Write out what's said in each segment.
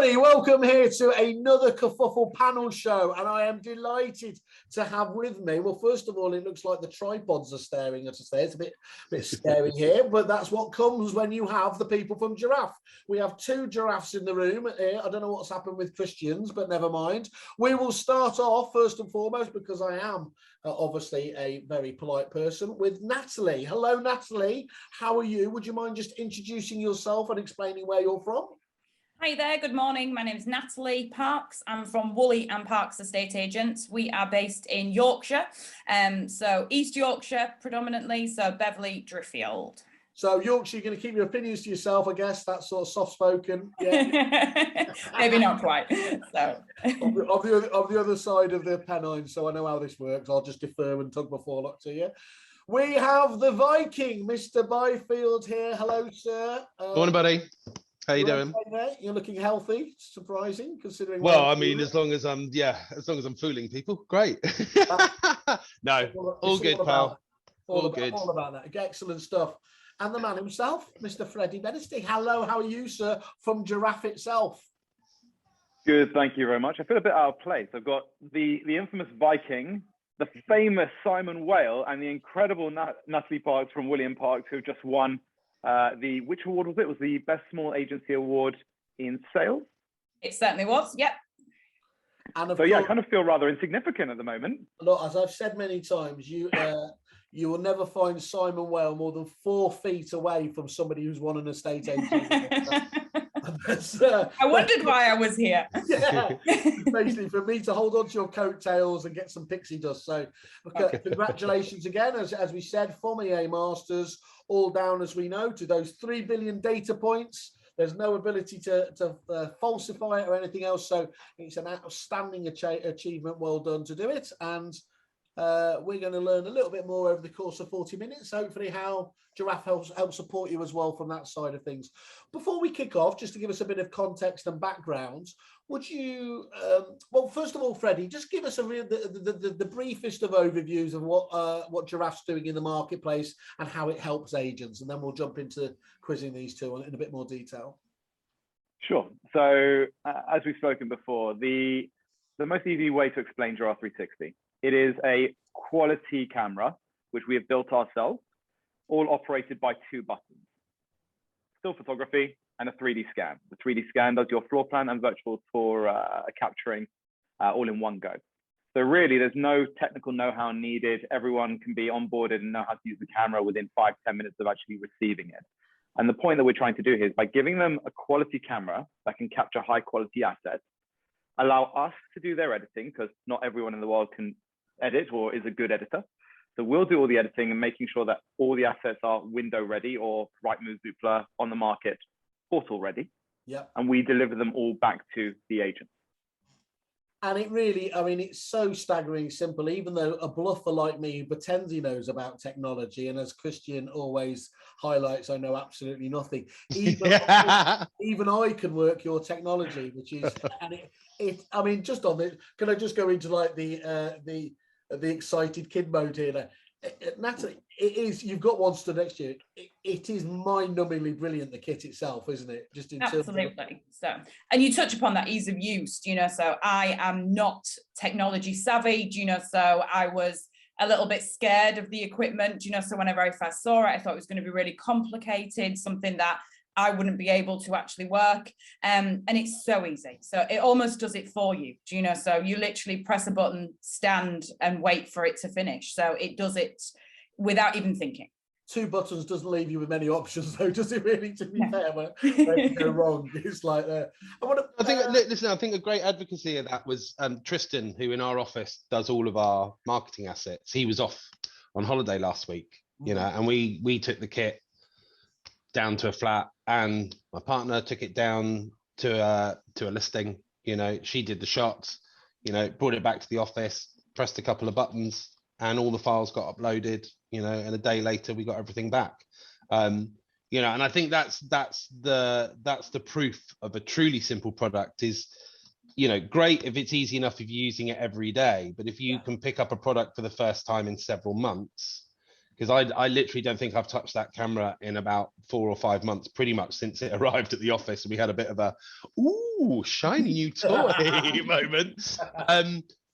everybody, welcome here to another Kerfuffle panel show, and I am delighted to have with me, well, first of all, it looks like the tripods are staring at us there. It's a bit scary here, but that's what comes when you have the people from Giraffe. We have two giraffes in the room here. I don't know what's happened with Christians, but never mind. We will start off, first and foremost, because I am obviously a very polite person, with Natalie. Hello, Natalie. How are you? Would you mind just introducing yourself and explaining where you're from? Hi there, good morning. My name is Natalie Parks. I'm from Woolley and Parks Estate Agents. We are based in Yorkshire, so East Yorkshire predominantly, so Beverley, Driffield. So Yorkshire, you're going to keep your opinions to yourself, I guess. That's sort of soft-spoken. Yeah. Maybe not quite. So of the other side of the Pennines, so I know how this works. I'll just defer and tug my forelock to you. We have the Viking, Mr. Byfield here. Hello, sir. Morning, buddy. How you doing? Okay, you're looking healthy. Surprising, considering. Well, I mean, as long as I'm fooling people, great. No, all good, pal. All good. All about that. Excellent stuff. And the man himself, Mr. Freddie Bennesty. Hello, how are you, sir? From Giraffe itself. Good, thank you very much. I feel a bit out of place. I've got the infamous Viking, the famous Simon Whale, and the incredible Natalie Parks from William Parks, who just won. Which award was it? It was the Best Small Agency Award in Sales? It certainly was, yep. And so, yeah, I kind of feel rather insignificant at the moment. Look, as I've said many times, you will never find Simon Whale more than 4 feet away from somebody who's won an estate agent. I wondered why I was here. Yeah, basically for me to hold on to your coattails and get some pixie dust. So congratulations again, as we said, from EA Masters, all down, as we know, to those 3 billion data points. There's no ability to falsify it or anything else. So it's an outstanding achievement. Well done to do it. And we're going to learn a little bit more over the course of 40 minutes, hopefully how Giraffe helps support you as well from that side of things. Before we kick off, just to give us a bit of context and background, would you, well, first of all, Freddie, just give us the briefest of overviews of what Giraffe's doing in the marketplace and how it helps agents, and then we'll jump into quizzing these two in a bit more detail. Sure. So as we've spoken before, the most easy way to explain Giraffe 360, it is a quality camera, which we have built ourselves, all operated by 2 buttons: still photography and a 3D scan. The 3D scan does your floor plan and virtual tour capturing all in one go. So really, there's no technical know-how needed. Everyone can be onboarded and know how to use the camera within 5-10 minutes of actually receiving it. And the point that we're trying to do here is by giving them a quality camera that can capture high quality assets, allow us to do their editing, because not everyone in the world can edit or is a good editor. So we'll do all the editing and making sure that all the assets are window ready or Rightmove Zoopla on the market portal ready. Yeah. And we deliver them all back to the agent. And it really, I mean, it's so staggering simple, even though a bluffer like me who pretends he knows about technology, and as Christian always highlights, I know absolutely nothing. Even I can work your technology, which is, and I mean, just on it, can I just go into like the excited kid mode here? Natalie, it is, you've got one stood next to you. It is mind-numbingly brilliant, the kit itself, isn't it? Just in absolutely. Terms of... So, and you touch upon that ease of use, so I am not technology savvy, so I was a little bit scared of the equipment, so whenever I first saw it, I thought it was going to be really complicated, something that I wouldn't be able to actually work. And it's so easy. So it almost does it for you, so you literally press a button, stand and wait for it to finish. So it does it without even thinking. 2 buttons doesn't leave you with many options, though, does it really, to be fair? Where you go wrong, it's like that. I think a great advocacy of that was Tristan, who in our office does all of our marketing assets. He was off on holiday last week, and we took the kit down to a flat, and my partner took it down to a listing. She did the shots, brought it back to the office, pressed a couple of buttons, and all the files got uploaded, and a day later we got everything back. And I think that's the proof of a truly simple product is, great if it's easy enough if you're using it every day, but if you can pick up a product for the first time in several months, because I literally don't think I've touched that camera in about 4 or 5 months, pretty much since it arrived at the office. And we had a bit of a, ooh, shiny new toy moment.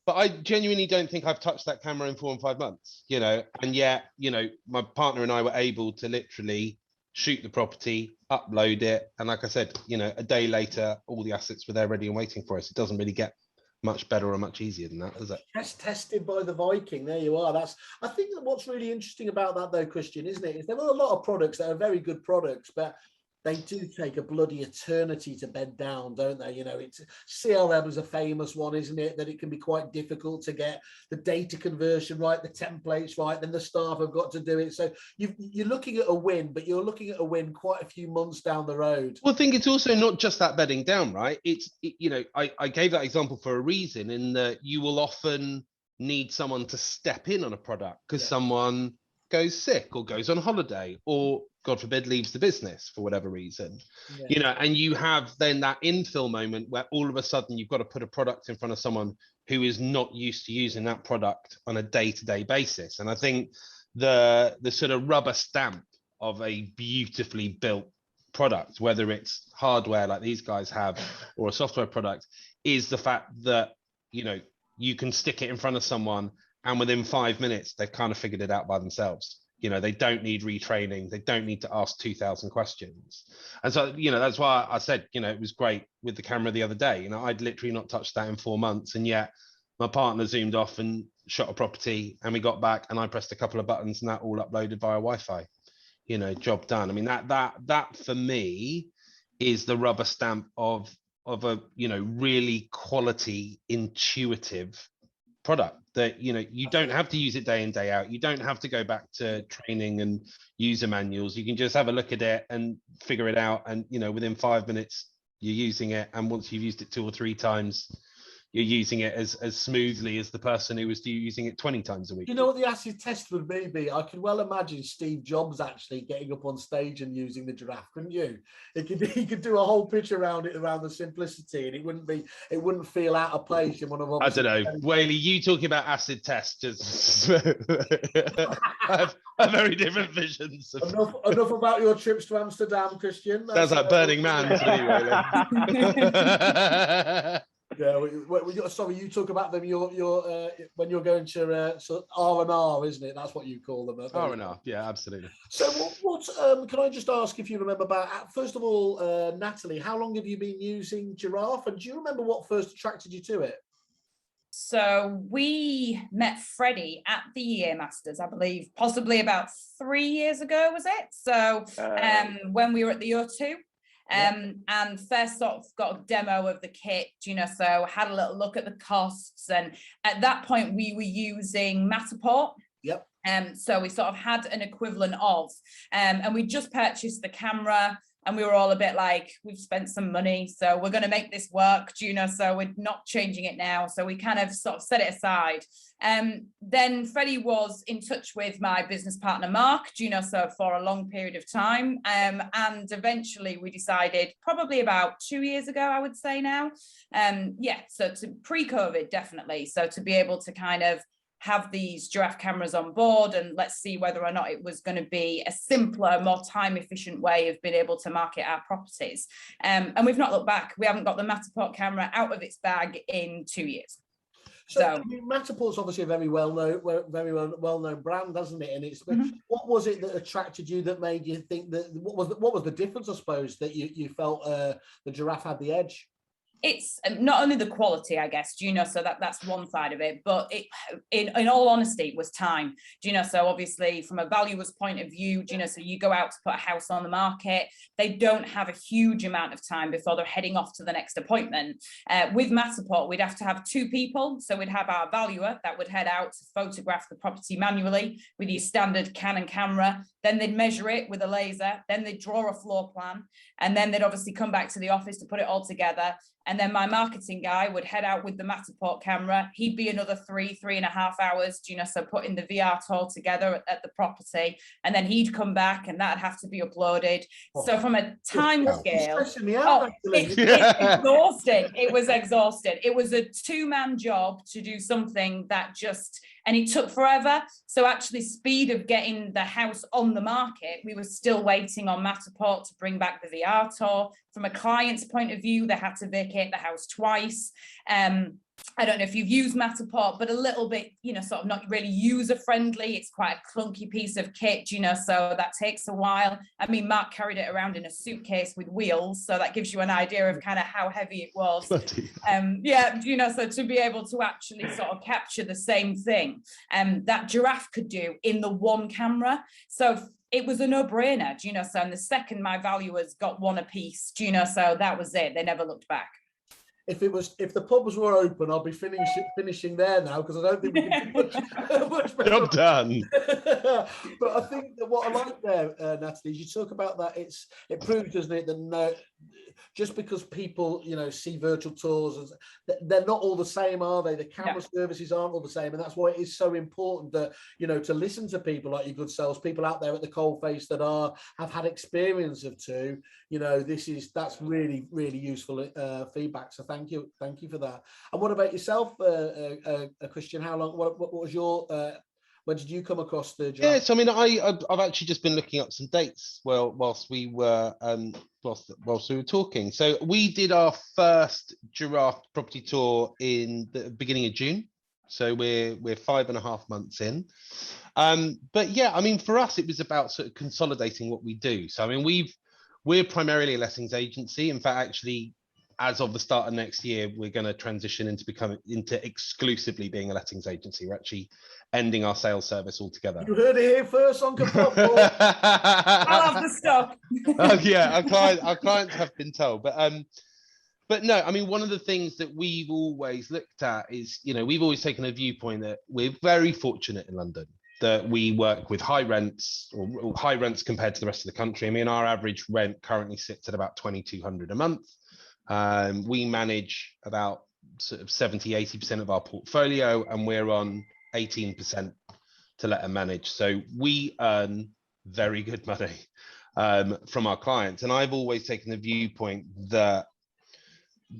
But I genuinely don't think I've touched that camera in 4 and 5 months, you know, and yet, you know, my partner and I were able to literally shoot the property, upload it. And like I said, you know, a day later, all the assets were there ready and waiting for us. It doesn't really get much better or much easier than that, is it? That's tested by the Viking. There you are. I think that what's really interesting about that, though, Christian, isn't it? Is there are a lot of products that are very good products, but they do take a bloody eternity to bed down, don't they? You know, it's CRM is a famous one, isn't it? That it can be quite difficult to get the data conversion right, the templates right, then the staff have got to do it. So you're looking at a win, but you're looking at a win quite a few months down the road. Well, I think it's also not just that bedding down, right? You know, I gave that example for a reason, in that you will often need someone to step in on a product because someone goes sick or goes on holiday or, God forbid, leaves the business for whatever reason, you know, and you have then that infill moment where all of a sudden you've got to put a product in front of someone who is not used to using that product on a day-to-day basis. And I think the sort of rubber stamp of a beautifully built product, whether it's hardware like these guys have or a software product, is the fact that, you know, you can stick it in front of someone and within 5 minutes, they've kind of figured it out by themselves. You know, they don't need retraining. They don't need to ask 2,000 questions. And so, you know, that's why I said, you know, it was great with the camera the other day. You know, I'd literally not touched that in 4 months. And yet my partner zoomed off and shot a property and we got back and I pressed a couple of buttons and that all uploaded via Wi-Fi. You know, job done. I mean, that for me is the rubber stamp of a, you know, really quality, intuitive product that, you know, you don't have to use it day in, day out. You don't have to go back to training and user manuals. You can just have a look at it and figure it out. And, you know, within 5 minutes, you're using it. And once you've used it 2 or 3 times, you're using it as smoothly as the person who was using it 20 times a week. You know what the acid test would be? I could well imagine Steve Jobs actually getting up on stage and using the Giraffe, couldn't you? He could do a whole pitch around it, around the simplicity, and it wouldn't feel out of place in one of. I don't know, Whaley. You talking about acid test? Just I have very different visions. Enough about your trips to Amsterdam, Christian. Sounds like Burning Man to me, Whaley. Yeah, sorry, you talk about them. When you're going to R&R, isn't it? That's what you call them. R&R, yeah, absolutely. So, what can I just ask if you remember about? First of all, Natalie, how long have you been using Giraffe, and do you remember what first attracted you to it? So we met Freddie at the Year Masters, I believe, possibly about 3 years ago, was it? So when we were at the O2. And first sort of got a demo of the kit, you know, so had a little look at the costs. And at that point, we were using Matterport. Yep. So we sort of had an equivalent of, and we just purchased the camera. And we were all a bit like, we've spent some money, so we're going to make this work, you know, so we're not changing it now. So we kind of sort of set it aside. Then Freddie was in touch with my business partner, Mark, you know, so for a long period of time. And eventually we decided, probably about 2 years ago, I would say now. So to pre-COVID, definitely. So to be able to kind of have these Giraffe cameras on board, and let's see whether or not it was going to be a simpler, more time efficient way of being able to market our properties. And we've not looked back. We haven't got the Matterport camera out of its bag in 2 years. So I mean, Matterport's obviously a very well known brand, hasn't it? And it's what was it that attracted you, that made you think that? What was the difference, I suppose, that you felt the Giraffe had the edge? It's not only the quality, I guess, you know, so that's one side of it, but in all honesty, it was time, you know, so obviously from a valuer's point of view, you know, so you go out to put a house on the market, they don't have a huge amount of time before they're heading off to the next appointment. With Matterport, we'd have to have 2 people, so we'd have our valuer that would head out to photograph the property manually with your standard Canon camera, then they'd measure it with a laser, then they'd draw a floor plan, and then they'd obviously come back to the office to put it all together. And then my marketing guy would head out with the Matterport camera. He'd be another 3.5 hours, you know, so putting the VR tour together at the property. And then he'd come back and that'd have to be uploaded. So from a time scale, it's exhausting. It was exhausting. It was a 2-man job to do something that and it took forever. So actually speed of getting the house on the market, we were still waiting on Matterport to bring back the VR tour. From a client's point of view, they had to vacate the house twice. I don't know if you've used Matterport, but a little bit, you know, sort of not really user friendly. It's quite a clunky piece of kit, you know, so that takes a while. I mean, Mark carried it around in a suitcase with wheels, so that gives you an idea of kind of how heavy it was. Yeah, you know, so to be able to actually sort of capture the same thing that Giraffe could do in the one camera. So it was a no-brainer, you know, so and the second my valuers got one apiece, you know, so that was it. They never looked back. If the pubs were open, I'll be finishing there now, because I don't think we can do much better. Job done. But I think that what I like there, Natalie, is you talk about that. It proves, doesn't it, that no, just because people, you know, see virtual tours, they're not all the same, are they? The camera services aren't all the same, and that's why it is so important that, you know, to listen to people like your good selves, people out there at the coalface that have had experience of two. You know, that's really, really useful feedback. So thank you for that. And what about yourself, Christian? How long? What was your? When did you come across the Giraffe? Yeah, so I mean, I've actually just been looking up some dates whilst we were talking. So we did our first Giraffe property tour in the beginning of June. So we're 5.5 months in. But yeah, I mean, for us, it was about sort of consolidating what we do. So I mean, we're primarily a lettings agency. In fact, actually, as of the start of next year, we're going to transition into exclusively being a lettings agency. We're actually ending our sales service altogether. You heard it here first on Kerfuffle. I'll have the stock. Yeah, our clients have been told, but no, I mean, one of the things that we've always looked at is, you know, we've always taken a viewpoint that we're very fortunate in London that we work with high rents or high rents compared to the rest of the country. I mean, our average rent currently sits at about 2,200 a month. We manage about sort of 70-80% of our portfolio, and we're on 18% to let and manage. So we earn very good money from our clients. And I've always taken the viewpoint that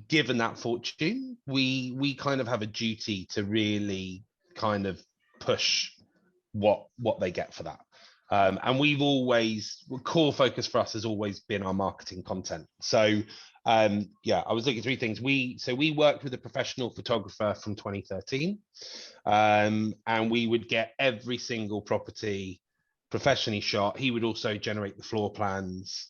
given that fortune, we kind of have a duty to really kind of push what they get for that. And core focus for us has always been our marketing content. So yeah, I was looking at 3 things. We worked with a professional photographer from 2013, and we would get every single property professionally shot. He would also generate the floor plans,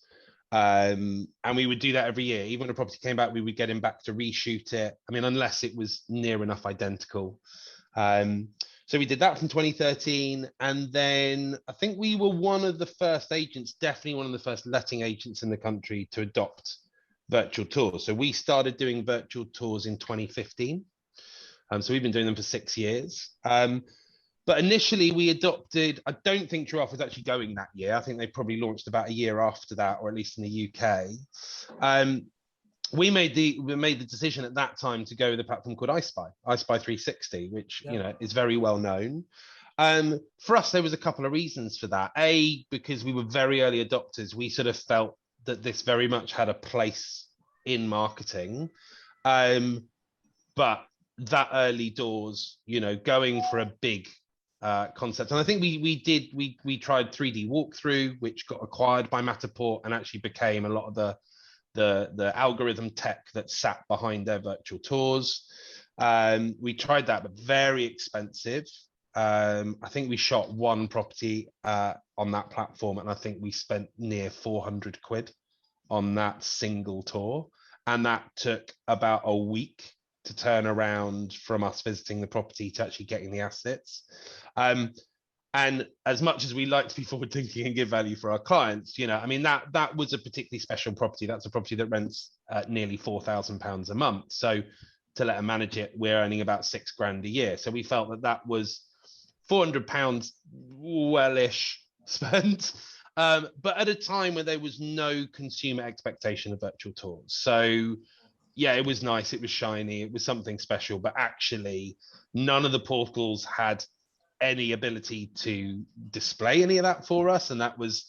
and we would do that every year. Even when a property came back, we would get him back to reshoot it. I mean, unless it was near enough identical. So we did that from 2013, and then I think we were one of the first agents, definitely one of the first letting agents in the country to adopt virtual tours. So we started doing virtual tours in 2015. So we've been doing them for 6 years. But initially we adopted, I don't think Giraffe was actually going that year. I think they probably launched about a year after that, or at least in the UK. We made the decision at that time to go with a platform called iSpy 360, which you know is very well known. For us, there was a couple of reasons for that. A, because we were very early adopters. We sort of felt that this very much had a place in marketing. But that early doors, you know, going for a big concept. And I think we tried 3D walkthrough, which got acquired by Matterport and actually became a lot of the algorithm tech that sat behind their virtual tours. We tried that, but very expensive. I think we shot one property on that platform, and I think we spent near 400 quid on that single tour. And that took about a week to turn around from us visiting the property to actually getting the assets. And as much as we like to be forward thinking and give value for our clients, you know, I mean, that was a particularly special property. That's a property that rents nearly £4,000 a month. So to let them manage it, we're earning about £6,000 a year. So we felt that was £400 well-ish spent, but at a time where there was no consumer expectation of virtual tours. So yeah, it was nice. It was shiny. It was something special. But actually, none of the portals had any ability to display any of that for us, and that was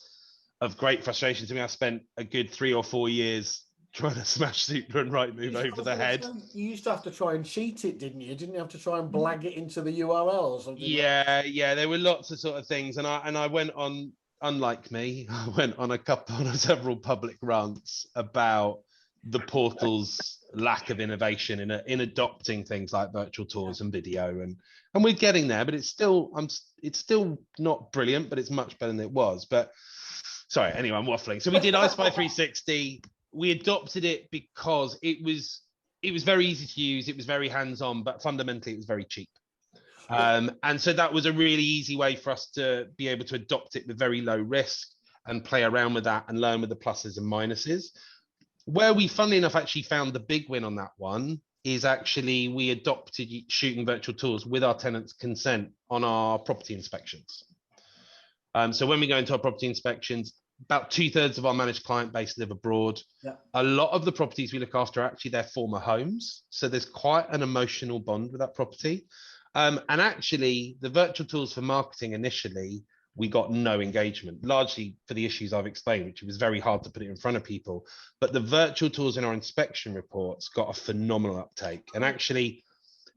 of great frustration to me. I spent a good 3 or 4 years trying to smash Super and Rightmove over the head. You used to have to try and cheat it, didn't you? Didn't you have to try and blag it into the URL or something? Yeah, there were lots of sort of things, and I went on. Unlike me, I went on several public rants about the portal's lack of innovation in adopting things like virtual tours and video, and we're getting there, but it's still not brilliant, but it's much better than it was. But sorry, anyway, I'm waffling. So we did iSpy 360. We adopted it because it was very easy to use, it was very hands-on, but fundamentally it was very cheap. And so that was a really easy way for us to be able to adopt it with very low risk and play around with that and learn with the pluses and minuses. Where we, funnily enough, actually found the big win on that one is actually we adopted shooting virtual tours with our tenants' consent on our property inspections. So when we go into our property inspections, about 2/3 of our managed client base live abroad. Yeah. A lot of the properties we look after are actually their former homes. So there's quite an emotional bond with that property. And actually, the virtual tools for marketing initially, we got no engagement, largely for the issues I've explained, which it was very hard to put it in front of people. But the virtual tools in our inspection reports got a phenomenal uptake. And actually,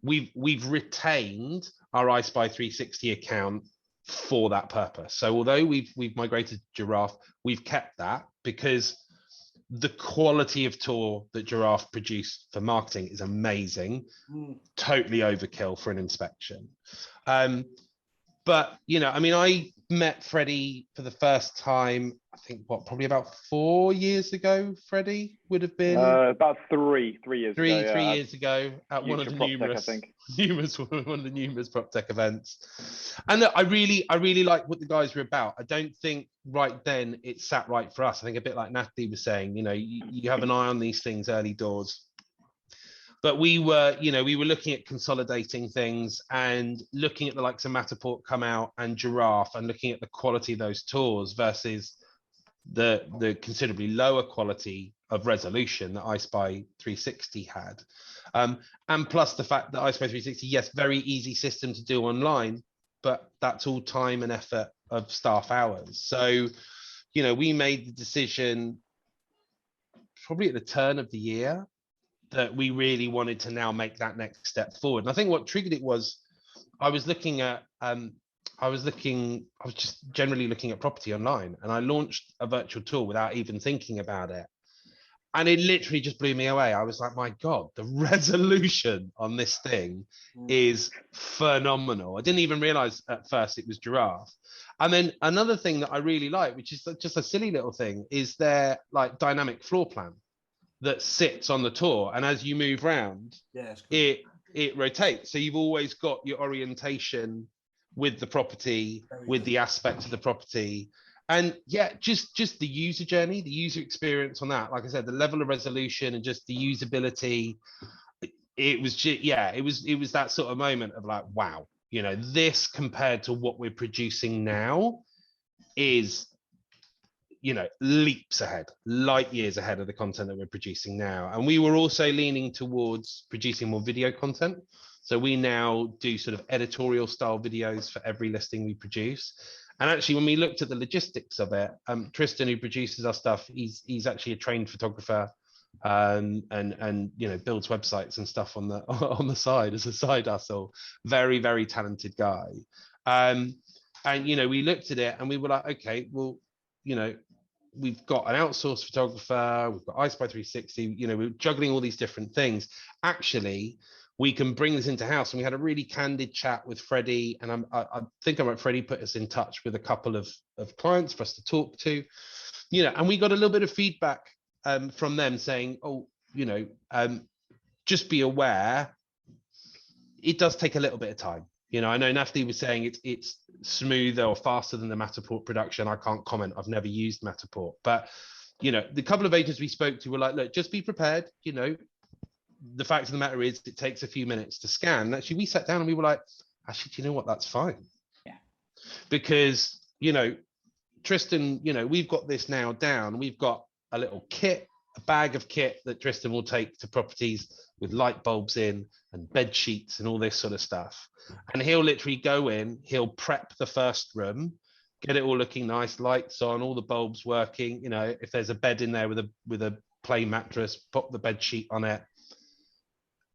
we've retained our iSpy 360 account for that purpose. So although we've migrated Giraffe, we've kept that because the quality of tour that Giraffe produced for marketing is amazing. Totally overkill for an inspection. But I met Freddie for the first time, I think probably about 4 years ago. Freddie would have been about three years ago. Yeah, 3 years ago at one of the numerous prop tech events. And look, I really like what the guys were about. I don't think right then it sat right for us. I think a bit like Natalie was saying, you have an eye on these things early doors. But we were looking at consolidating things and looking at the likes of Matterport come out and Giraffe and looking at the quality of those tours versus the considerably lower quality of resolution that iSpy 360 had. And plus the fact that iSpy 360, yes, very easy system to do online, but that's all time and effort of staff hours. So, we made the decision probably at the turn of the year that we really wanted to now make that next step forward. And I think what triggered it was I was just generally looking at property online, and I launched a virtual tour without even thinking about it. And it literally just blew me away. I was like, my God, the resolution on this thing is phenomenal. I didn't even realize at first it was Giraffe. And then another thing that I really like, which is just a silly little thing, is their like dynamic floor plan that sits on the tour, and as you move around, it rotates. So you've always got your orientation with the property, with the aspect of the property, and just the user journey, the user experience on that. Like I said, the level of resolution and just the usability. It was that sort of moment of like, wow, this compared to what we're producing now is leaps ahead, light years ahead of the content that we're producing now. And we were also leaning towards producing more video content. So we now do sort of editorial style videos for every listing we produce. And actually, when we looked at the logistics of it, Tristan, who produces our stuff, he's actually a trained photographer, and builds websites and stuff on the side as a side hustle. Very, very talented guy. And we looked at it and we were like, okay, well, we've got an outsourced photographer, we've got iSpy 360, we're juggling all these different things. Actually, we can bring this into house. And we had a really candid chat with Freddie. And I think Freddie put us in touch with a couple of clients for us to talk to, and we got a little bit of feedback from them saying, just be aware, it does take a little bit of time. I know Natalie was saying it's smoother or faster than the Matterport production. I can't comment. I've never used Matterport. But, the couple of agents we spoke to were like, look, just be prepared. The fact of the matter is it takes a few minutes to scan. And actually, we sat down and we were like, actually, do you know what? That's fine. Yeah. Because, Tristan, we've got this now down. We've got a little kit a bag of kit that Tristan will take to properties with light bulbs in and bed sheets and all this sort of stuff. And he'll literally go in, he'll prep the first room, get it all looking nice, lights on, all the bulbs working. You know, if there's a bed in there with a plain mattress, pop the bed sheet on it,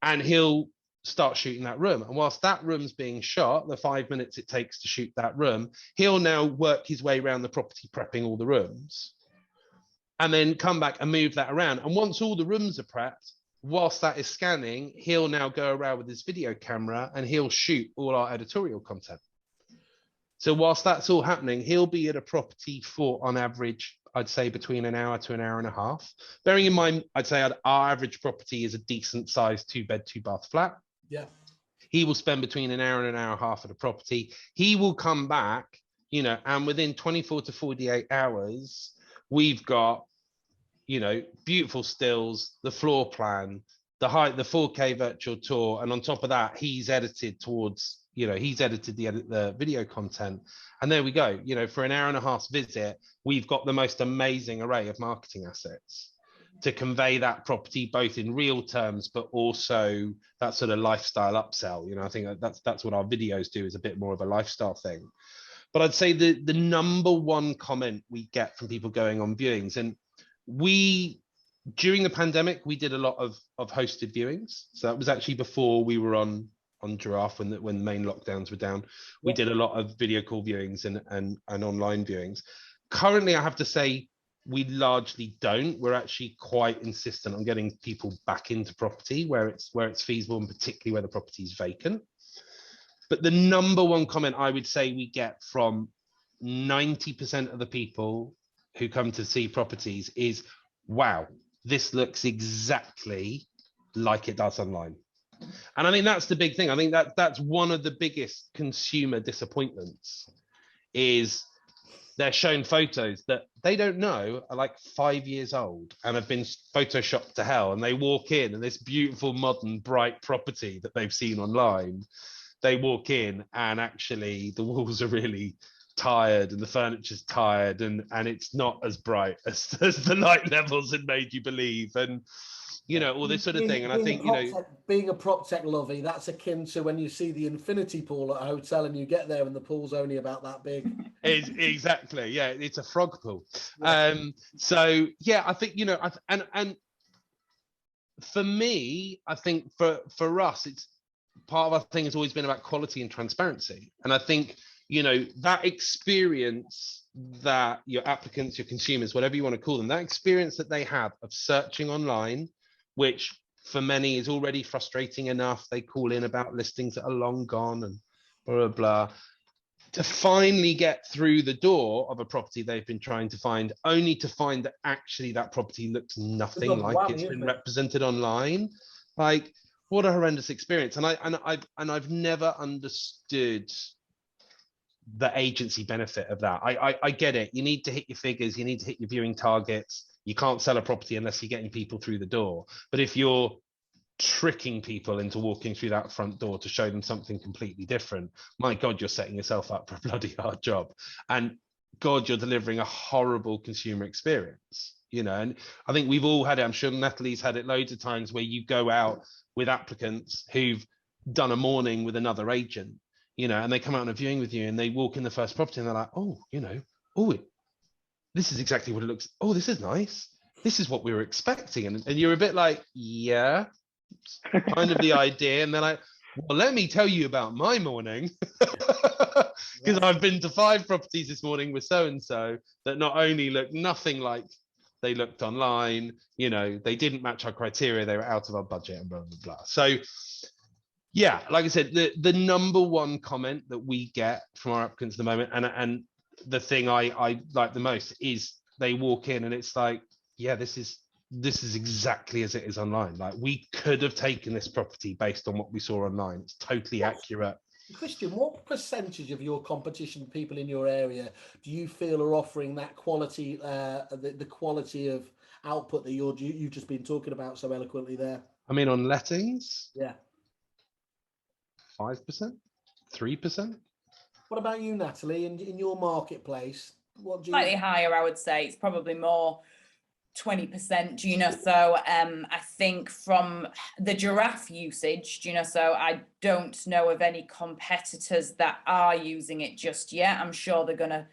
and he'll start shooting that room. And whilst that room's being shot, the 5 minutes it takes to shoot that room, he'll now work his way around the property, prepping all the rooms, and then come back and move that around. And once all the rooms are prepped, whilst that is scanning, he'll now go around with his video camera and he'll shoot all our editorial content. So whilst that's all happening, he'll be at a property for, on average, I'd say between an hour to an hour and a half. Bearing in mind, I'd say our average property is a decent sized 2-bed, 2-bath flat. Yeah. He will spend between an hour and an hour and a half at a property. He will come back, you know, and within 24 to 48 hours, we've got, you know, beautiful stills, the floor plan, the 4K virtual tour. And on top of that, he's edited the video content. And there we go. You know, for an hour and a half visit, we've got the most amazing array of marketing assets to convey that property, both in real terms, but also that sort of lifestyle upsell. You know, I think that's what our videos do, is a bit more of a lifestyle thing. But I'd say the number one comment we get from people going on viewings, and during the pandemic, we did a lot of hosted viewings. So that was actually before we were on Giraffe, when the main lockdowns were down. We did a lot of video call viewings and online viewings. Currently, I have to say, we largely don't. We're actually quite insistent on getting people back into property where it's feasible, and particularly where the property is vacant. But the number one comment I would say we get from 90% of the people who come to see properties is, wow, this looks exactly like it does online. And I think that's the big thing. I think that's one of the biggest consumer disappointments, is they're shown photos that they don't know are like 5 years old and have been photoshopped to hell. And they walk in, and this beautiful, modern, bright property that they've seen online, they walk in and actually the walls are really tired and the furniture's tired, and it's not as bright as the light levels had made you believe, and you know, all this sort of thing. And I think, you know, being a prop tech lovey, that's akin to when you see the infinity pool at a hotel and you get there and the pool's only about that big. Exactly, yeah, it's a frog pool. Yeah. So yeah, I think, you know, and for me, I think for us, it's part of our thing has always been about quality and transparency. And I think, you know, that experience that your applicants, your consumers, whatever you want to call them, that experience that they have of searching online, which for many is already frustrating enough. They call in about listings that are long gone and blah, blah, blah. To finally get through the door of a property they've been trying to find, only to find that actually that property looks nothing like it's been represented online. Like, what a horrendous experience. And I've never understood the agency benefit of that. I get it. You need to hit your figures. You need to hit your viewing targets. You can't sell a property unless you're getting people through the door. But if you're tricking people into walking through that front door to show them something completely different, my God, you're setting yourself up for a bloody hard job. And God, you're delivering a horrible consumer experience. You know, and I think we've all had it. I'm sure Natalie's had it loads of times, where you go out with applicants who've done a morning with another agent, you know, and they come out on a viewing with you and they walk in the first property and they're like, oh, you know, this is exactly what it looks. Oh, this is nice. This is what we were expecting. And you're a bit like, yeah, kind of the idea. And they're like, well, let me tell you about my morning. Because I've been to 5 properties this morning with so-and-so that not only look nothing like they looked online, you know, they didn't match our criteria, they were out of our budget, and blah, blah, blah. So yeah, like I said, the number one comment that we get from our applicants at the moment, and the thing I like the most, is they walk in and it's like, yeah, this is exactly as it is online. Like, we could have taken this property based on what we saw online. It's totally accurate. Christian, what percentage of your competition, people in your area, do you feel are offering that quality, the quality of output that you've just been talking about so eloquently there? I mean, on lettings, yeah, 5%, 3%. What about you, Natalie? In your marketplace, what do you? Slightly higher, I would say. It's probably more 20%, you know, so I think from the Giraffe usage, you know, so I don't know of any competitors that are using it just yet. I'm sure they're gonna,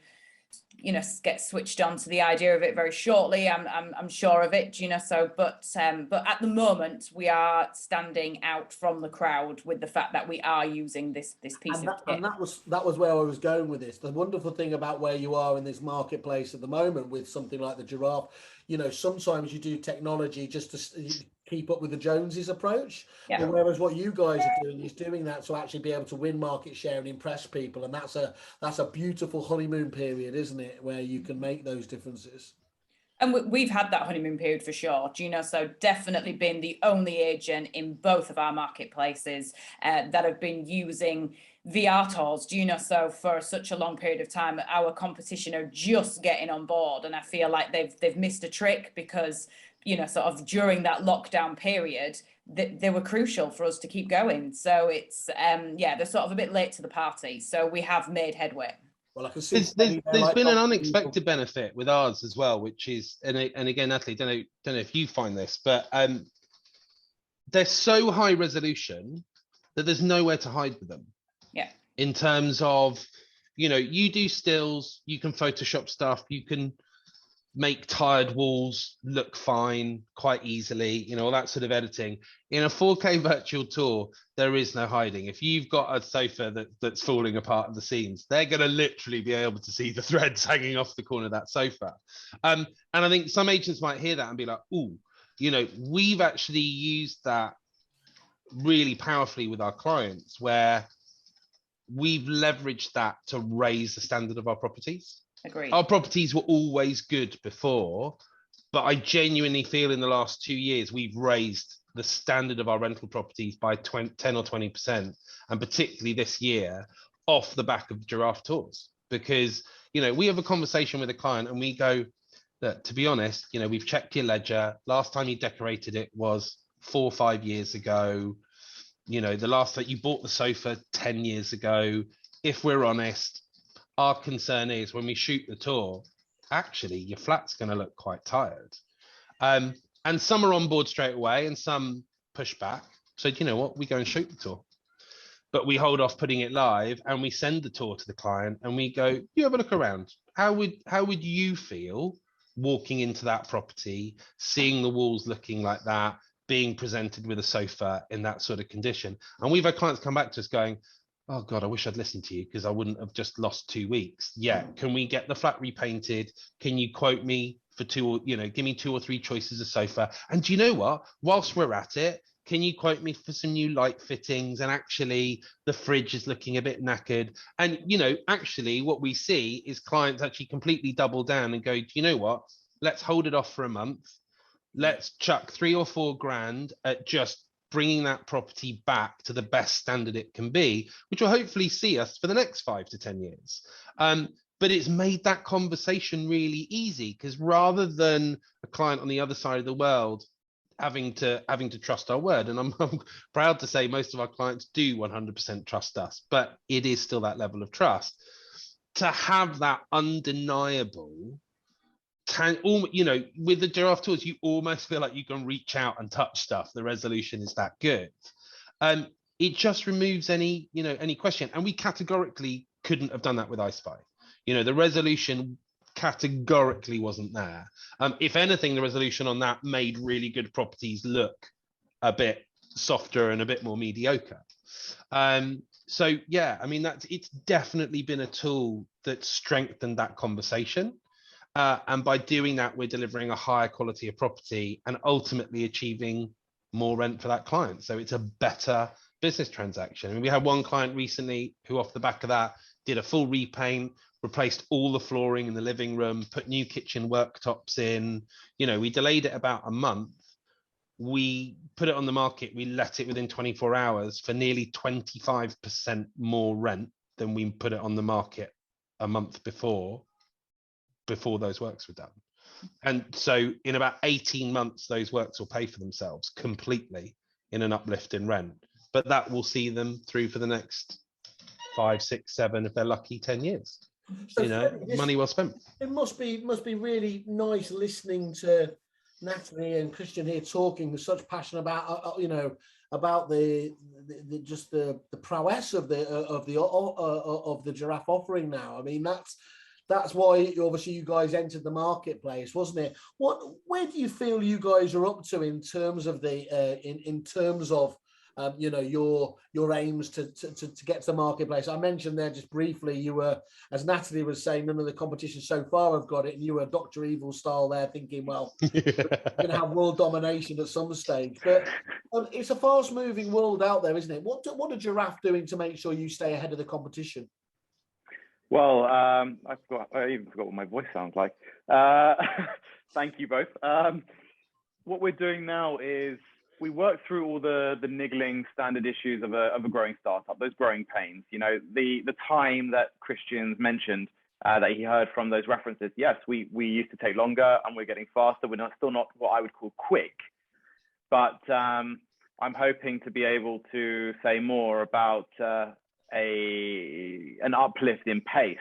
you know, get switched on to the idea of it very shortly. I'm sure of it, you know, so but at the moment we are standing out from the crowd with the fact that we are using this piece of kit. And that was where I was going with this. The wonderful thing about where you are in this marketplace at the moment with something like the Giraffe, you know, sometimes you do technology just to keep up with the Joneses approach. Yeah. Whereas what you guys are doing is doing that to actually be able to win market share and impress people. And that's a beautiful honeymoon period, isn't it? Where you can make those differences. And we've had that honeymoon period for sure, you know, so definitely been the only agent in both of our marketplaces that have been using VR tours, you know, so for such a long period of time. Our competition are just getting on board, and I feel like they've missed a trick because, you know, sort of during that lockdown period, they were crucial for us to keep going. So it's they're sort of a bit late to the party. So we have made headway. Well, I can see there's been an unexpected benefit with ours as well, which is, and again, Natalie, don't know if you find this, but they're so high resolution that there's nowhere to hide with them. Yeah. In terms of, you know, you do stills, you can Photoshop stuff, you can make tired walls look fine quite easily, you know, all that sort of editing. In a 4K virtual tour, there is no hiding. If you've got a sofa that's falling apart at the seams, they're going to literally be able to see the threads hanging off the corner of that sofa. And I think some agents might hear that and be like, ooh, you know, we've actually used that really powerfully with our clients, where we've leveraged that to raise the standard of our properties. Agreed. Our properties were always good before, but I genuinely feel in the last 2 years, we've raised the standard of our rental properties by 10 or 20%, and particularly this year, off the back of Giraffe tours. Because, you know, we have a conversation with a client and we go, that, to be honest, you know, we've checked your ledger. Last time you decorated it was 4 or 5 years ago. You know, the last that you bought the sofa 10 years ago. If we're honest, our concern is when we shoot the tour, actually your flat's going to look quite tired. And some are on board straight away and some push back. So, you know what, we go and shoot the tour, but we hold off putting it live and we send the tour to the client and we go, you have a look around. How would you feel walking into that property, seeing the walls looking like that, being presented with a sofa in that sort of condition? And we've had clients come back to us going, oh God, I wish I'd listened to you because I wouldn't have just lost 2 weeks. Yeah, can we get the flat repainted? Can you quote me for give me 2 or 3 choices of sofa? And do you know what? Whilst we're at it, can you quote me for some new light fittings? And actually the fridge is looking a bit knackered. And, you know, actually what we see is clients actually completely double down and go, do you know what? Let's hold it off for a month. Let's chuck 3 or 4 grand at just bringing that property back to the best standard it can be, which will hopefully see us for the next 5 to 10 years. But it's made that conversation really easy, because rather than a client on the other side of the world having to trust our word, and I'm proud to say most of our clients do 100% trust us, but it is still that level of trust. To have that undeniable, you know, with the Giraffe tours, you almost feel like you can reach out and touch stuff. The resolution is that good. It just removes any question. And we categorically couldn't have done that with iSpy. You know, the resolution categorically wasn't there. If anything, the resolution on that made really good properties look a bit softer and a bit more mediocre. So yeah, I mean, it's definitely been a tool that strengthened that conversation. And by doing that, we're delivering a higher quality of property and ultimately achieving more rent for that client. So it's a better business transaction. I mean, we had one client recently who, off the back of that, did a full repaint, replaced all the flooring in the living room, put new kitchen worktops in. You know, we delayed it about a month. We put it on the market. We let it within 24 hours for nearly 25% more rent than we put it on the market a month before those works were done. And so in about 18 months, those works will pay for themselves completely in an uplift in rent. But that will see them through for the next 5, 6, 7, if they're lucky, 10 years. So, you know, money well spent. It must be really nice listening to Natalie and Christian here talking with such passion about about the just the prowess of the Giraffe offering now. I mean, that's why obviously you guys entered the marketplace, wasn't it? Where do you feel you guys are up to in terms of the in terms of your aims to get to the marketplace? I mentioned there just briefly, you were, as Natalie was saying, none of the competition so far have got it, and you were Dr. Evil style there, thinking, well, we're going to have world domination at some stage. But it's a fast-moving world out there, isn't it? What are Giraffe doing to make sure you stay ahead of the competition? Well, I even forgot what my voice sounds like. Thank you both. What we're doing now is we work through all the niggling standard issues of a growing startup, those growing pains. You know, the time that Christian's mentioned that he heard from those references. Yes, we used to take longer and we're getting faster. We're still not what I would call quick, but I'm hoping to be able to say more about an uplift in pace,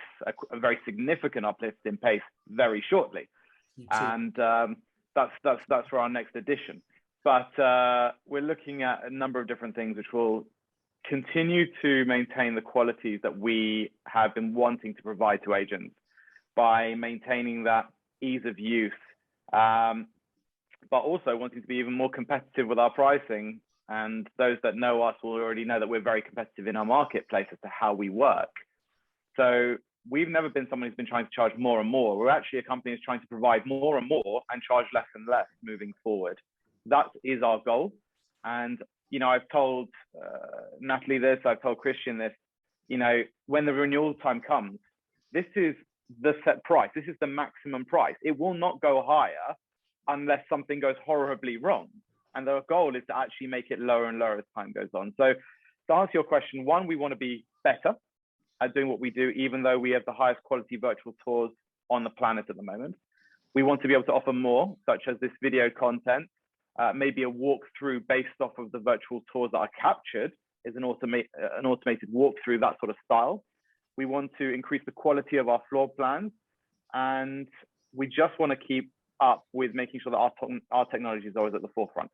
a very significant uplift in pace very shortly, and that's for our next edition. But we're looking at a number of different things which will continue to maintain the qualities that we have been wanting to provide to agents by maintaining that ease of use, but also wanting to be even more competitive with our pricing. And those that know us will already know that we're very competitive in our marketplace as to how we work. So we've never been someone who's been trying to charge more and more. We're actually a company that's trying to provide more and more and charge less and less moving forward. That is our goal. And, you know, I've told Natalie this, I've told Christian this, you know, when the renewal time comes, this is the set price. This is the maximum price. It will not go higher unless something goes horribly wrong. And the goal is to actually make it lower and lower as time goes on. So to answer your question, one, we want to be better at doing what we do, even though we have the highest quality virtual tours on the planet at the moment. We want to be able to offer more, such as this video content, maybe a walkthrough based off of the virtual tours that are captured is an automated walkthrough, that sort of style. We want to increase the quality of our floor plans, and we just want to keep up with making sure that our technology is always at the forefront.